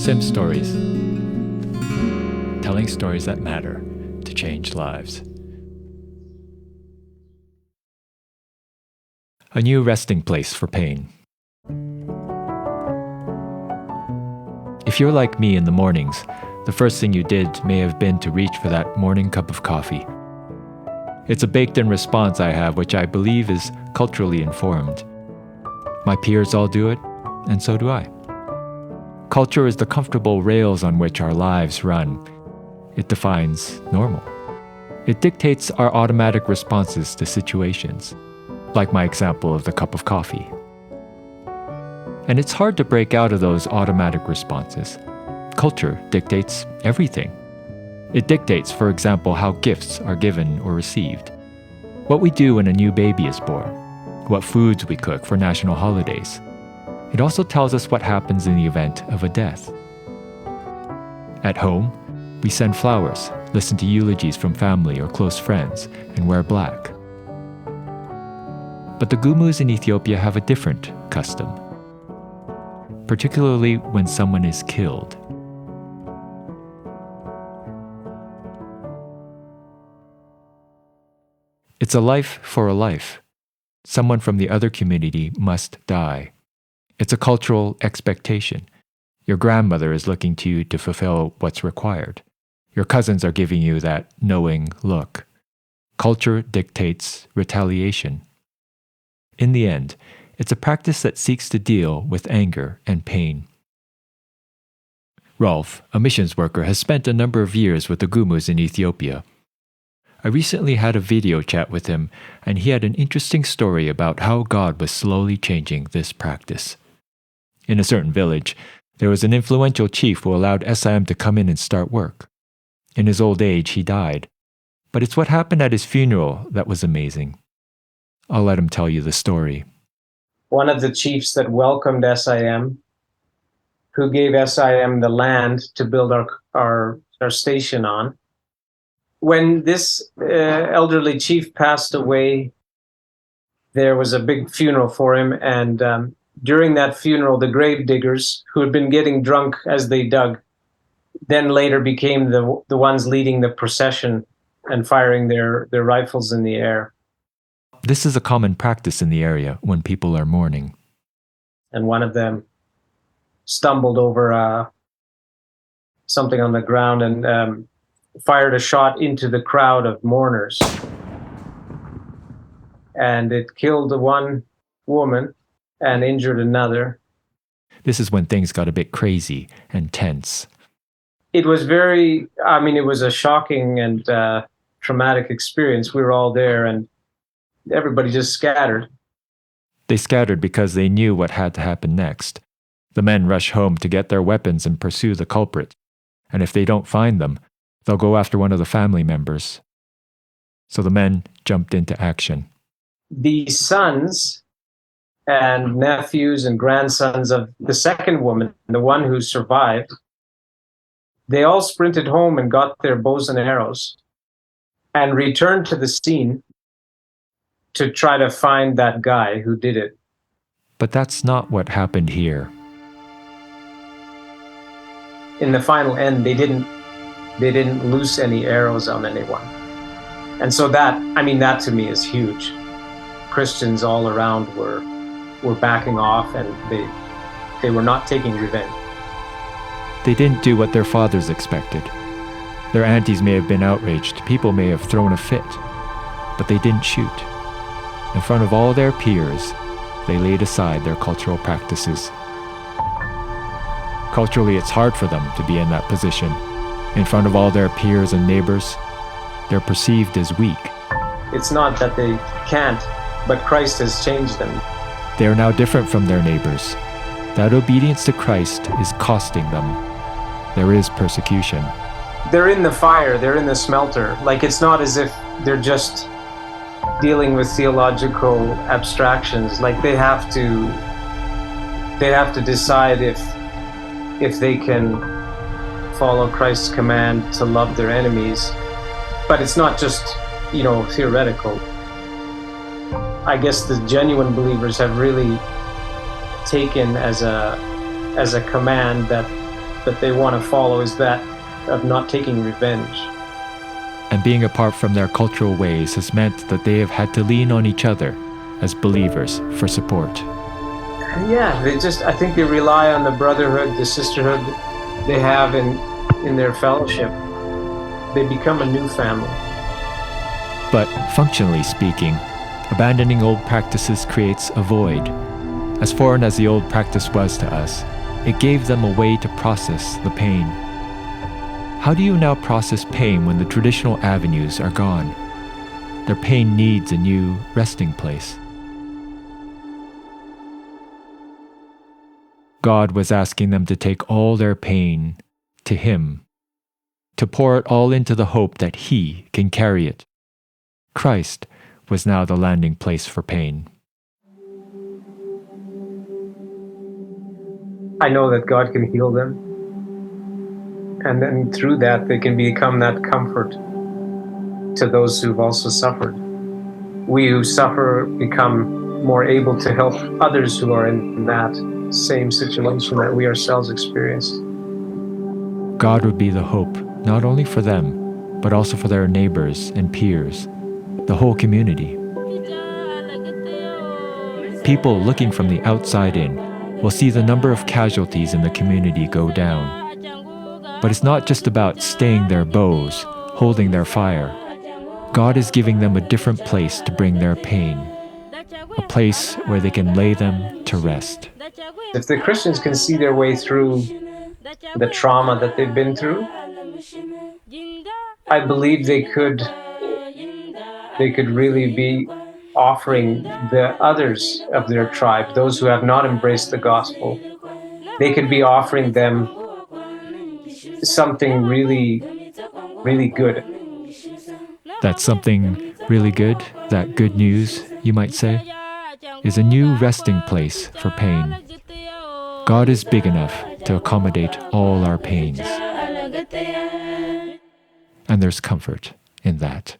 Sim Stories. Telling stories that matter to change lives. A new resting place for pain. If you're like me in the mornings, the first thing you did may have been to reach for that morning cup of coffee. It's a baked-in response I have, which I believe is culturally informed. My peers all do it, and so do I. Culture is the comfortable rails on which our lives run. It defines normal. It dictates our automatic responses to situations, like my example of the cup of coffee. And it's hard to break out of those automatic responses. Culture dictates everything. It dictates, for example, how gifts are given or received, what we do when a new baby is born, what foods we cook for national holidays. It also tells us what happens in the event of a death. At home, we send flowers, listen to eulogies from family or close friends, and wear black. But the Gumuz in Ethiopia have a different custom, particularly when someone is killed. It's a life for a life. Someone from the other community must die. It's a cultural expectation. Your grandmother is looking to you to fulfill what's required. Your cousins are giving you that knowing look. Culture dictates retaliation. In the end, it's a practice that seeks to deal with anger and pain. Rolf, a missions worker, has spent a number of years with the Gumuz in Ethiopia. I recently had a video chat with him, and he had an interesting story about how God was slowly changing this practice. In a certain village, there was an influential chief who allowed SIM to come in and start work. In his old age, he died. But it's what happened at his funeral that was amazing. I'll let him tell you the story. One of the chiefs that welcomed SIM, who gave SIM the land to build our station on. When this elderly chief passed away, there was a big funeral for him, and during that funeral, the grave diggers, who had been getting drunk as they dug, then later became the ones leading the procession and firing their rifles in the air. This is a common practice in the area when people are mourning. And one of them stumbled over something on the ground and fired a shot into the crowd of mourners. And it killed one woman and injured another. This is when things got a bit crazy and tense. It was it was a shocking and traumatic experience. We were all there and everybody just scattered. They scattered because they knew what had to happen next. The men rush home to get their weapons and pursue the culprit. And if they don't find them, they'll go after one of the family members. So the men jumped into action. The sons and nephews and grandsons of the second woman, the one who survived, they all sprinted home and got their bows and arrows and returned to the scene to try to find that guy who did it. But that's not what happened here. In the final end, they didn't loose any arrows on anyone. And so that to me is huge. Christians all around were backing off, and they were not taking revenge. They didn't do what their fathers expected. Their aunties may have been outraged, people may have thrown a fit, but they didn't shoot. In front of all their peers, they laid aside their cultural practices. Culturally, it's hard for them to be in that position. In front of all their peers and neighbors, they're perceived as weak. It's not that they can't, but Christ has changed them. They are now different from their neighbors. That obedience to Christ is costing them. There is persecution. They're in the fire, they're in the smelter. Like, it's not as if they're just dealing with theological abstractions. Like, they have to decide if they can follow Christ's command to love their enemies. But it's not just, theoretical. I guess the genuine believers have really taken as a command that that they want to follow is that of not taking revenge. And being apart from their cultural ways has meant that they have had to lean on each other as believers for support. Yeah, I think they rely on the brotherhood, the sisterhood they have in their fellowship. They become a new family. But functionally speaking, abandoning old practices creates a void. As foreign as the old practice was to us, it gave them a way to process the pain. How do you now process pain when the traditional avenues are gone? Their pain needs a new resting place. God was asking them to take all their pain to Him, to pour it all into the hope that He can carry it. Christ was now the landing place for pain. I know that God can heal them. And then through that, they can become that comfort to those who've also suffered. We who suffer become more able to help others who are in that same situation that we ourselves experienced. God would be the hope, not only for them, but also for their neighbors and peers, the whole community. People looking from the outside in will see the number of casualties in the community go down. But it's not just about staying their bows, holding their fire. God is giving them a different place to bring their pain, a place where they can lay them to rest. If the Christians can see their way through the trauma that they've been through, I believe they could really be offering the others of their tribe, those who have not embraced the gospel, they could be offering them something really, really good. That's something really good, that good news, you might say, is a new resting place for pain. God is big enough to accommodate all our pains. And there's comfort in that.